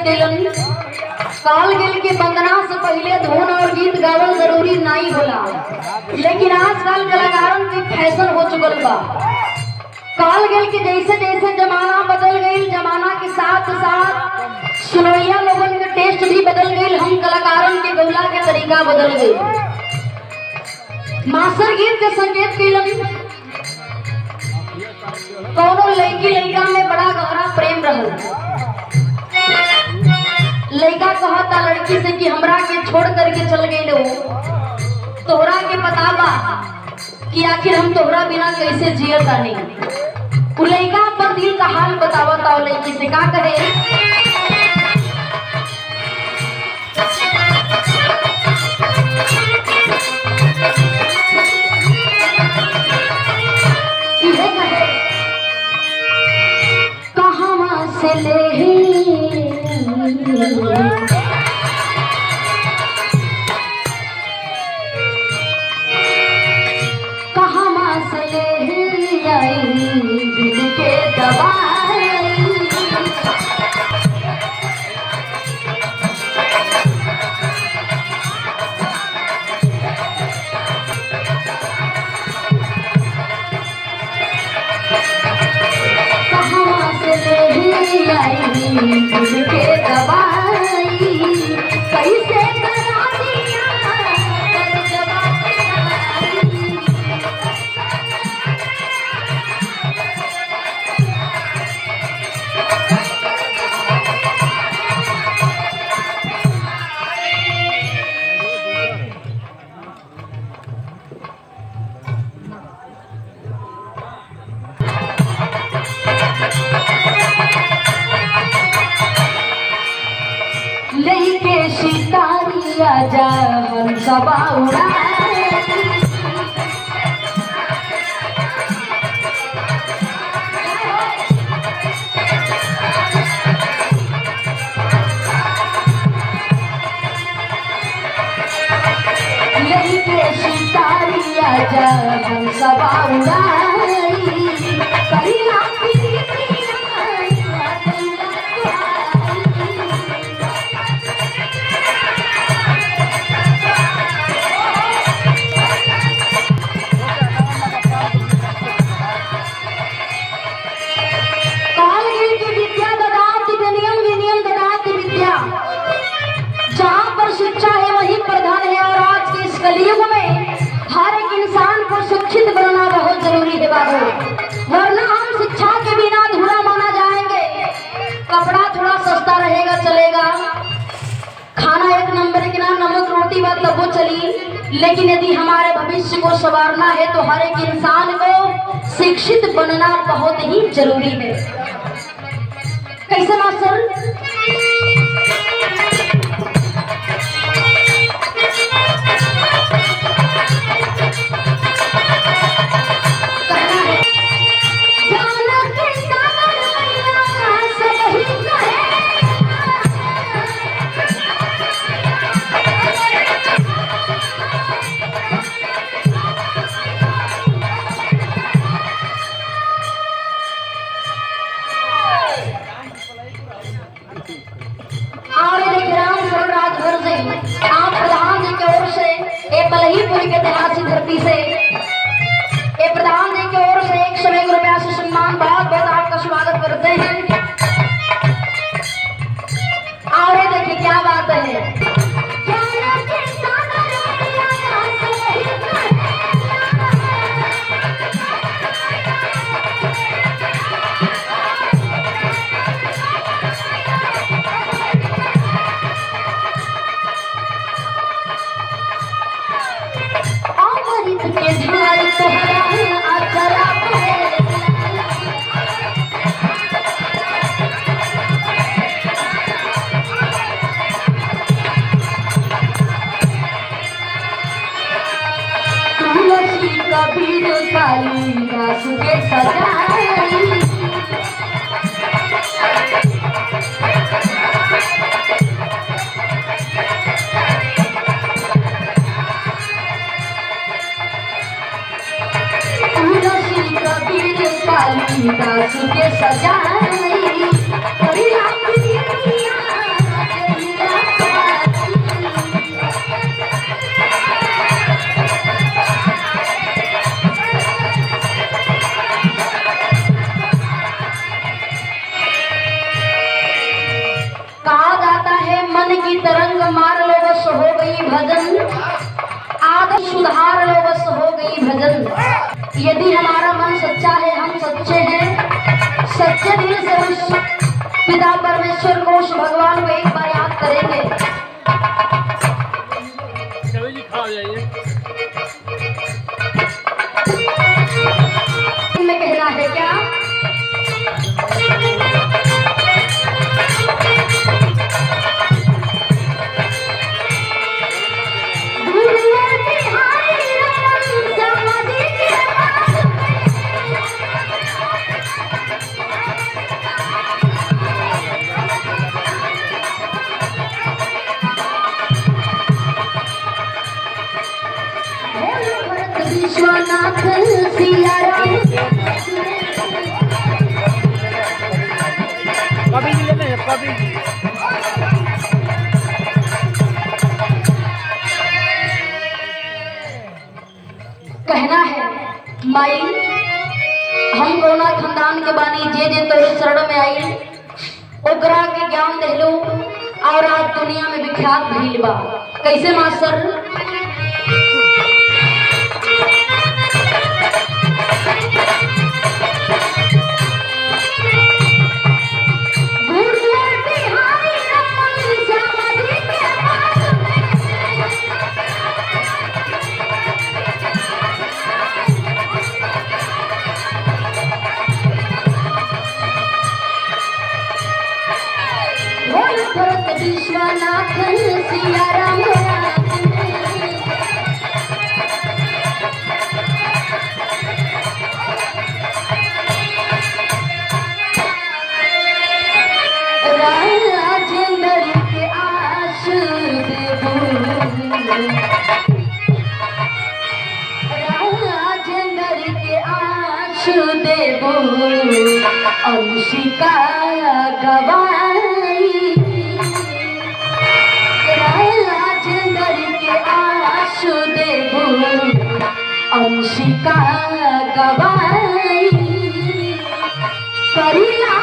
कैलन। काल गेल के वंदना से पहले धुन और गीत गावल जरूरी नहीं होला, लेकिन आजकल कलाकारन की फैशन हो चुकल बा। काल गेल के जैसे जैसे जमाना बदल गई, जमाना के साथ साथ सुनैया लोगन के टेस्ट भी बदल गई, हम कलाकारन के गौला के तरीका बदल गई। मास्टर गीत के संकेत कैलन। कौनो लड़की लड़का में बड़ा गहरा प्रेम रहल। लड़का कहता लड़की से कि हमरा के छोड़ करके चल गई लो, तोहरा के पता बा कि आखिर हम तोहरा बिना कैसे जियता नहीं। लड़का पर दिल का हाल बतावता और लड़की से का कहे, कहाँ से ले लेके शिकारिया जा हम सबा उड़ा, लेके शिकारिया जा हम सबा उड़ा, शिक्षा है वही प्रधान है। और आज के इस कलयुग में हर एक इंसान को शिक्षित बनना बहुत जरूरी है बाबू, वरना हम शिक्षा के बिना अधूरा माना जाएंगे। कपड़ा थोड़ा सस्ता रहेगा चलेगा, खाना एक नंबर के ना नमक रोटी बात तब वो चली, लेकिन यदि हमारे भविष्य को संवारना है तो हर एक इंसान को शिक्षित बनना बहुत ही जरूरी है। कैसे मास्टर? आप प्रधान जी की ओर से बलहीपुर के ऐतिहासिक धरती से प्रधान जी की ओर से 101 रुपया से सम्मान बहुत बहुत आपका स्वागत करते हैं। और देखिए क्या बात है, कबीर कालिदास के सजाई, तुलसी कबीर कालिदास के सजाई, सुधार लो बस हो गई भजन। यदि हमारा मन सच्चा है, हम सच्चे हैं, सच्चे दिल से उस पिता परमेश्वर को, उस भगवान को एक बार याद करेंगे। में कहना है क्या? विश्वनाथ सिया राम कभी भी लेते हैं, कभी भी। कहना है माई हम कोना खानदान के बानी जे जे तोरे शरण में आई ओकरा के ज्ञान देहलो और आज दुनिया में विख्यात भइल बा। कैसे मास्टर? विश्वनाथ सिया राम राजेंद्र के आश राजेंद्र के आश देवो अंशिका गवाई अंशिका गवाई करिला